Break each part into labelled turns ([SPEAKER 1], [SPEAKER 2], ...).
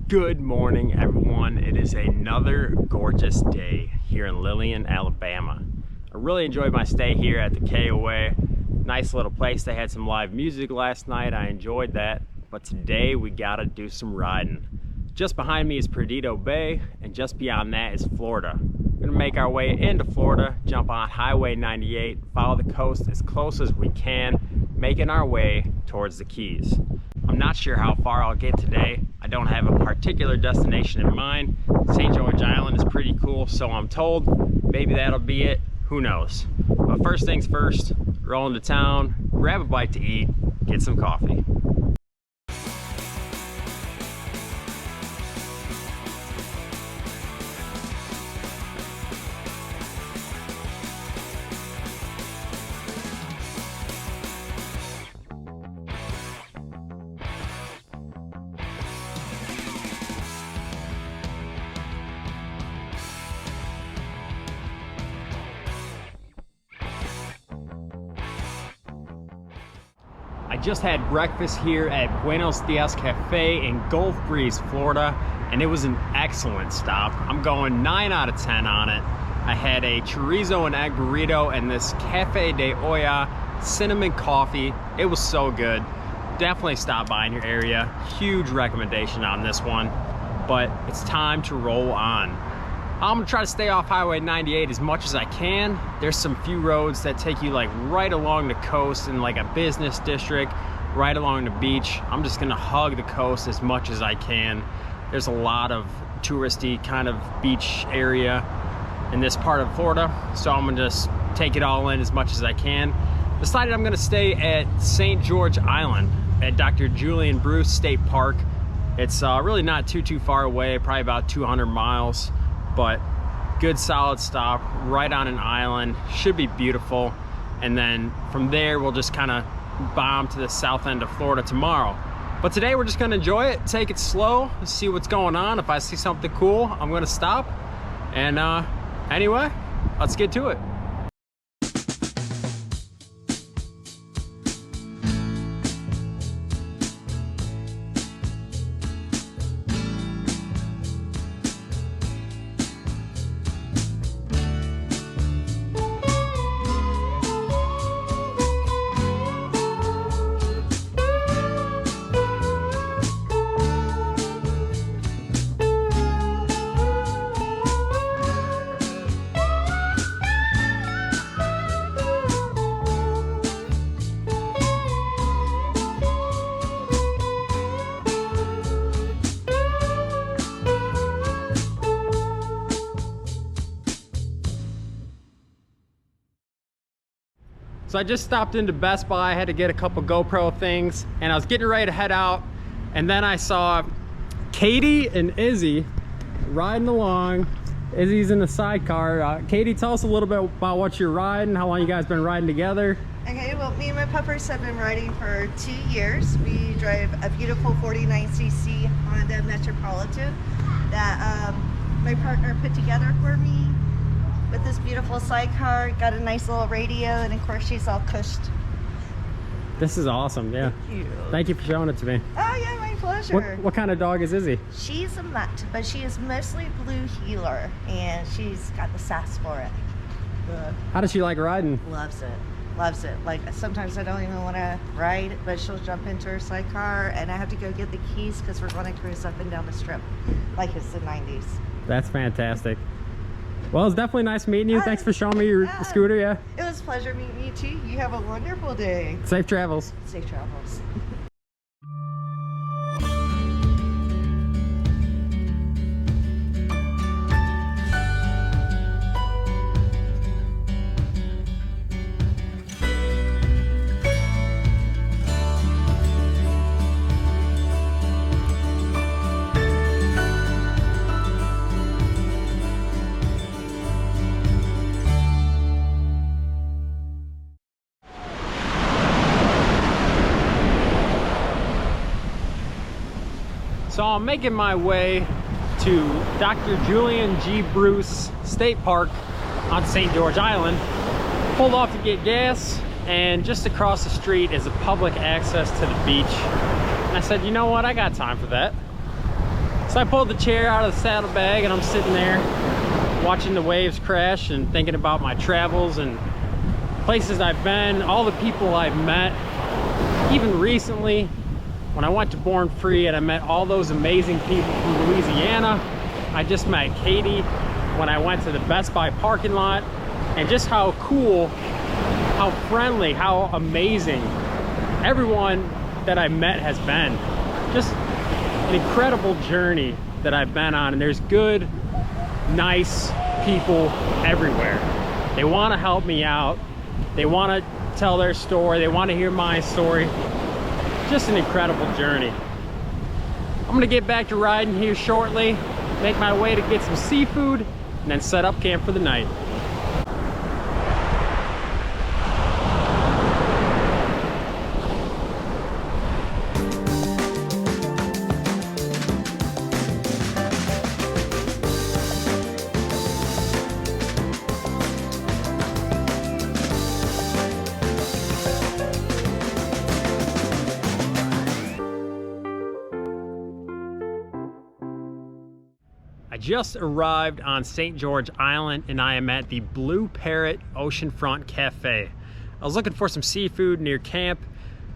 [SPEAKER 1] Good morning, everyone. It is another gorgeous day here in Lillian, Alabama. I really enjoyed my stay here at the KOA. Nice little place. They had some live music last night. I enjoyed that. But today we gotta do some riding. Just behind me is Perdido Bay, and just beyond that is Florida. We're gonna make our way into Florida, jump on Highway 98, follow the coast as close as we can, making our way towards the Keys. I'm not sure how far I'll get today. I don't have a particular destination in mind. St. George Island is pretty cool, so I'm told. Maybe that'll be it, who knows. But first things first, roll into town, grab a bite to eat, get some coffee. I just had breakfast here at Buenos Dias Cafe in Gulf Breeze, Florida, and it was an excellent stop. I'm going 9 out of 10 on it. I had a chorizo and egg burrito and this Cafe de Olla cinnamon coffee. It was so good. Definitely stop by in your area. Huge recommendation on this one, but it's time to roll on. I'm gonna try to stay off Highway 98 as much as I can. There's some few roads that take you like right along the coast in like a business district, right along the beach. I'm just gonna hug the coast as much as I can. There's a lot of touristy kind of beach area in this part of Florida, so I'm gonna just take it all in as much as I can. Decided I'm gonna stay at St. George Island at Dr. Julian BRW State Park. It's really not too far away, probably about 200 miles. But good solid stop right on an island, should be beautiful. And then from there we'll just kind of bomb to the south end of Florida tomorrow. But today we're just gonna enjoy it, take it slow, see what's going on. If I see something cool, I'm gonna stop. And anyway, let's get to it. So I just stopped into Best Buy. I had to get a couple GoPro things, and I was getting ready to head out, and then I saw Katie and Izzy riding along. Izzy's in the sidecar. Katie, tell us a little bit about what you're riding, how long you guys been riding together.
[SPEAKER 2] Okay, well, me and my puppers have been riding for 2 years. We drive a beautiful 49cc Honda Metropolitan that my partner put together for me with this beautiful sidecar. Got a nice little radio, and of course she's all cushed.
[SPEAKER 1] This is awesome. Yeah. Thank you for showing it to me.
[SPEAKER 2] Oh yeah, my pleasure.
[SPEAKER 1] What kind of dog is Izzy?
[SPEAKER 2] She's a mutt, but she is mostly blue heeler, and she's got the sass for it.
[SPEAKER 1] How does she like riding?
[SPEAKER 2] Loves it. Loves it. Like sometimes I don't even want to ride, but she'll jump into her sidecar, and I have to go get the keys because we're going to cruise up and down the strip like it's the 90s.
[SPEAKER 1] That's fantastic. Well, it's definitely nice meeting you. Thanks for showing me your scooter. Yeah.
[SPEAKER 2] It was a pleasure meeting you too. You have a wonderful day.
[SPEAKER 1] Safe travels.
[SPEAKER 2] Safe travels.
[SPEAKER 1] So I'm making my way to Dr. Julian G. BRW State Park on St. George Island. Pulled off to get gas, and just across the street is a public access to the beach. And I said, you know what, I got time for that. So I pulled the chair out of the saddlebag and I'm sitting there watching the waves crash and thinking about my travels and places I've been, all the people I've met. Even recently, when I went to Born Free and I met all those amazing people from Louisiana. I just met Katie when I went to the Best Buy parking lot, and just how cool, how friendly, how amazing everyone that I met has been. Just an incredible journey that I've been on, and there's good, nice people everywhere. They want to help me out. They want to tell their story. They want to hear my story. Just an incredible journey. I'm gonna get back to riding here shortly, make my way to get some seafood, and then set up camp for the night. I just arrived on St. George Island and I am at the Blue Parrot Oceanfront Cafe. I was looking for some seafood near camp,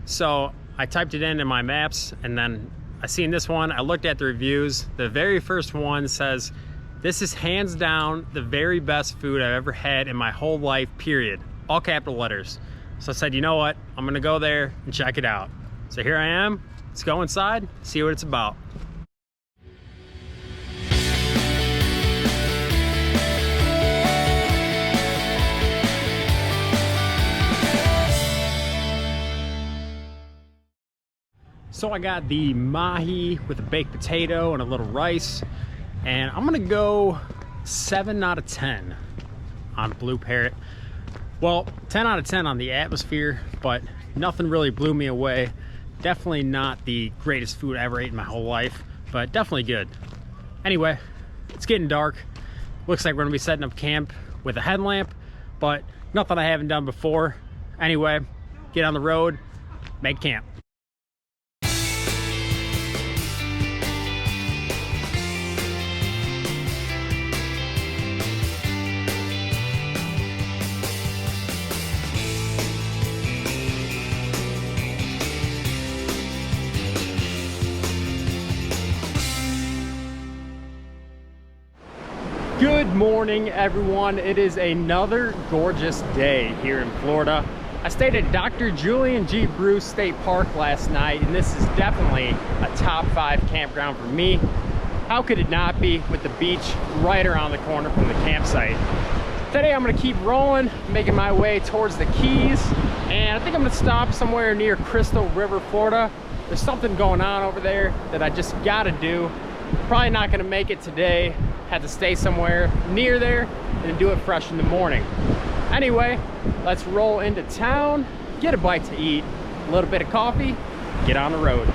[SPEAKER 1] so I typed it in my maps and then I seen this one. I looked at the reviews. The very first one says, "This is hands down the very best food I've ever had in my whole life, period." All capital letters. So I said, you know what? I'm gonna go there and check it out. So here I am. Let's go inside, see what it's about. So I got the mahi with a baked potato and a little rice, and I'm gonna go 7 out of 10 on Blue Parrot. Well, 10 out of 10 on the atmosphere, but nothing really blew me away. Definitely not the greatest food I ever ate in my whole life, but definitely good. Anyway, it's getting dark. Looks like we're gonna be setting up camp with a headlamp, but nothing I haven't done before. Anyway, get on the road, make camp. Good morning, everyone. It is another gorgeous day here in Florida. I stayed at Dr. Julian BRW State Park last night, and this is definitely a top 5 campground for me. How could it not be, with the beach right around the corner from the campsite? Today I'm gonna keep rolling, making my way towards the Keys, and I think I'm gonna stop somewhere near Crystal River, Florida. There's something going on over there that I just gotta do. Probably not gonna make it today. Had to stay somewhere near there and do it fresh in the morning. Anyway, let's roll into town, get a bite to eat, a little bit of coffee, get on the road.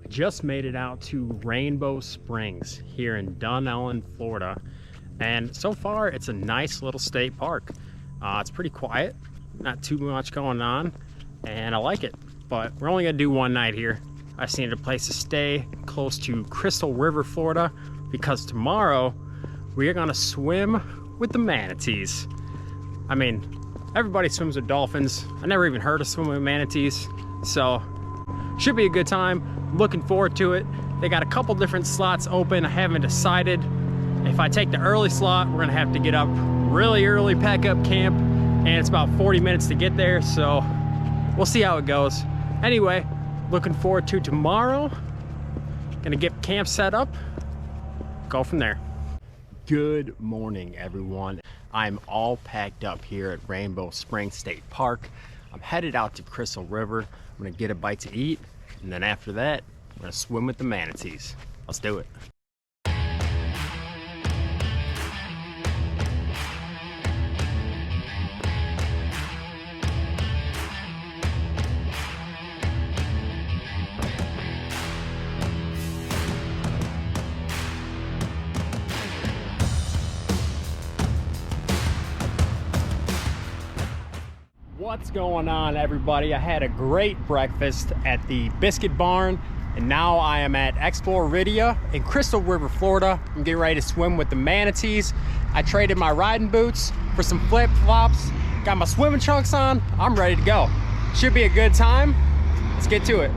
[SPEAKER 1] Just made it out to Rainbow Springs here in Dunnellon, Florida, and so far it's a nice little state park. It's pretty quiet, not too much going on, and I like it. But we're only gonna do one night here. I just needed a place to stay close to Crystal River, Florida, because tomorrow we are gonna swim with the manatees. I mean, everybody swims with dolphins. I never even heard of swimming with manatees, so should be a good time. Looking forward to it. They got a couple different slots open. I haven't decided. If I take the early slot, we're gonna have to get up really early, pack up camp, and it's about 40 minutes to get there, so we'll see how it goes. Anyway, looking forward to tomorrow. Gonna get camp set up, go from there. Good morning, everyone. I'm all packed up here at Rainbow Springs State Park. I'm headed out to Crystal River. I'm gonna get a bite to eat, and then after that, I'm gonna swim with the manatees. Let's do it. What's going on, everybody? I had a great breakfast at the Biscuit Barn, and now I am at Exploridia in Crystal River, Florida. I'm getting ready to swim with the manatees. I traded my riding boots for some flip-flops, got my swimming trunks on. I'm ready to go. Should be a good time. Let's get to it.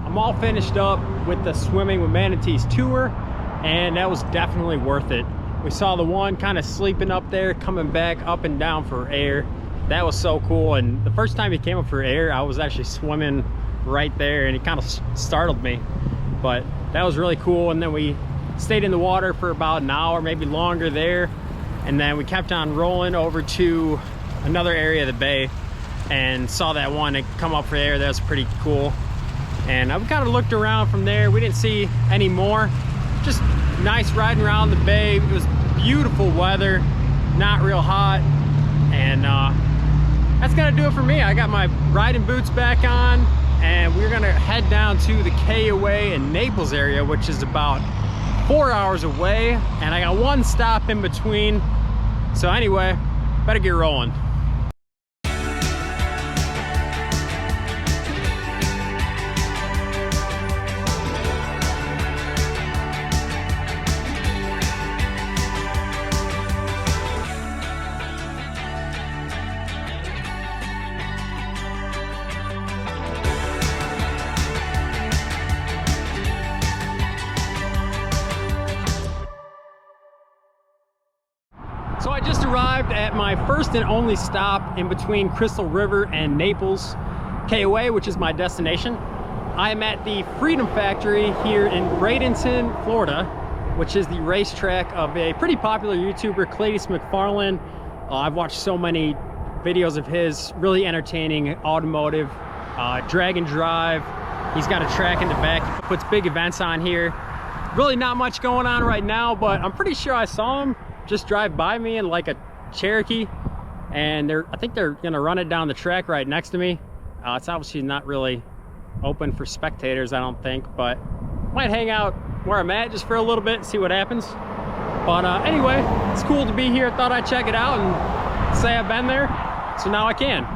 [SPEAKER 1] I'm all finished up with the Swimming with Manatees tour, and that was definitely worth it. We saw the one kind of sleeping up there, coming back up and down for air. That was so cool, and the first time he came up for air, I was actually swimming right there, and it kind of startled me. But that was really cool, and then we stayed in the water for about an hour, maybe longer there, and then we kept on rolling over to another area of the bay and saw that one that come up for air. That was pretty cool. And we kind of looked around from there. We didn't see any more. Just nice riding around the bay. It was beautiful weather, not real hot. And that's gonna do it for me. I got my riding boots back on, and we're gonna head down to the KOA in Naples area, which is about 4 hours away. And I got one stop in between. So anyway, better get rolling. So I just arrived at my first and only stop in between Crystal River and Naples, KOA, which is my destination. I am at the Freedom Factory here in Bradenton, Florida, which is the racetrack of a pretty popular YouTuber, Cleetus McFarland. I've watched so many videos of his, really entertaining, automotive, drag and drive. He's got a track in the back. He puts big events on here. Really not much going on right now, but I'm pretty sure I saw him just drive by me in like a Cherokee, and I think they're gonna run it down the track right next to me. It's obviously not really open for spectators, I don't think, but might hang out where I'm at just for a little bit and see what happens. But anyway, it's cool to be here. I thought I'd check it out and say I've been there, so now I can.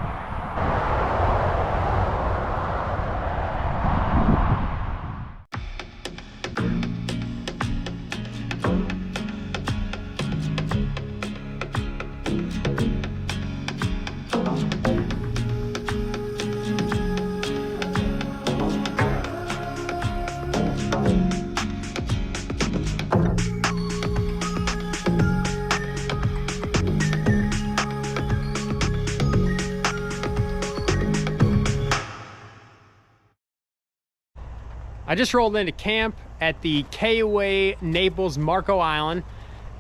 [SPEAKER 1] I just rolled into camp at the KOA Naples Marco Island,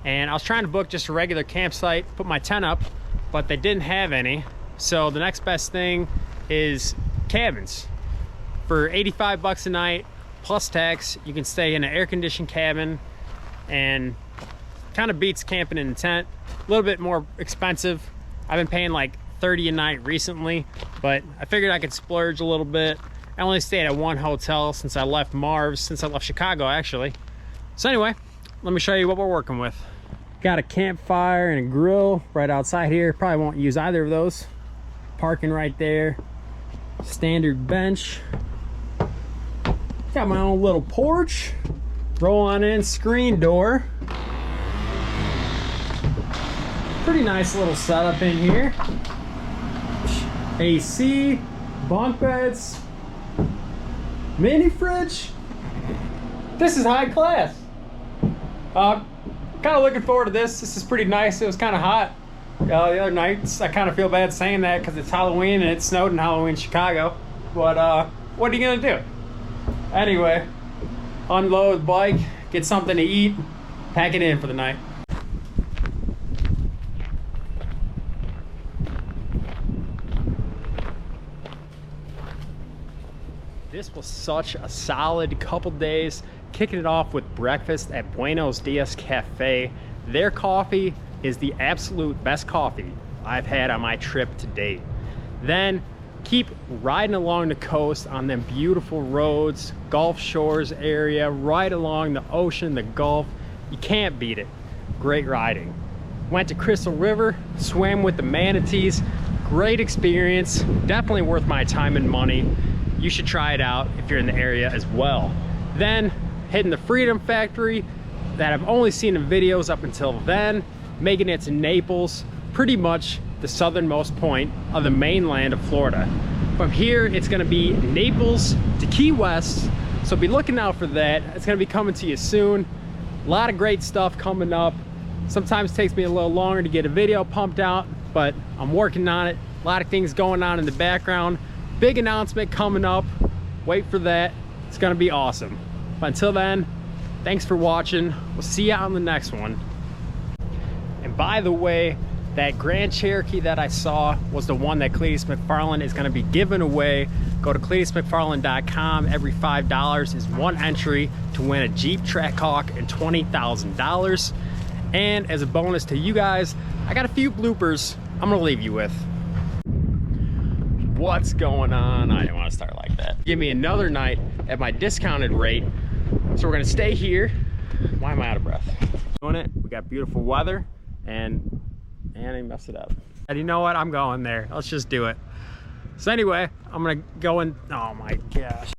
[SPEAKER 1] and I was trying to book just a regular campsite, put my tent up, but they didn't have any. So the next best thing is cabins. For 85 bucks a night plus tax, you can stay in an air-conditioned cabin, and kind of beats camping in a tent. A little bit more expensive. I've been paying like 30 a night recently, but I figured I could splurge a little bit. I only stayed at one hotel since I left Chicago actually. So anyway, let me show you what we're working with. Got a campfire and a grill right outside here. Probably won't use either of those. Parking right there. Standard bench. Got my own little porch. Roll on in, screen door. Pretty nice little setup in here. AC, bunk beds. Mini fridge. This is high class. Kind of looking forward to this. This is pretty nice. It was kind of hot the other nights. I kind of feel bad saying that because it's Halloween and it snowed in Halloween, Chicago. But what are you gonna do? Anyway, unload the bike, get something to eat, pack it in for the night. This was such a solid couple days, kicking it off with breakfast at Buenos Dias Cafe. Their coffee is the absolute best coffee I've had on my trip to date. Then keep riding along the coast on them beautiful roads, Gulf Shores area, right along the ocean, the Gulf. You can't beat it. Great riding. Went to Crystal River, swam with the manatees. Great experience, definitely worth my time and money. You should try it out if you're in the area as well. Then hitting the Freedom Factory that I've only seen in videos up until then, making it to Naples, pretty much the southernmost point of the mainland of Florida. From here, it's gonna be Naples to Key West, so be looking out for that. It's gonna be coming to you soon. A lot of great stuff coming up. Sometimes it takes me a little longer to get a video pumped out, but I'm working on it. A lot of things going on in the background. Big announcement coming up. Wait for that. It's gonna be awesome. But until then, thanks for watching. We'll see you on the next one. And by the way, that Grand Cherokee that I saw was the one that Cleetus McFarland is gonna be giving away. Go to CleetusMcFarland.com. Every $5 is one entry to win a Jeep Trackhawk and $20,000. And as a bonus to you guys, I got a few bloopers I'm gonna leave you with. What's going on? I didn't want to start like that. Give me another night at my discounted rate. So we're gonna stay here. Why am I out of breath? Doing it. We got beautiful weather and I messed it up. And you know what? I'm going there. Let's just do it. So anyway, I'm gonna go in. Oh my gosh.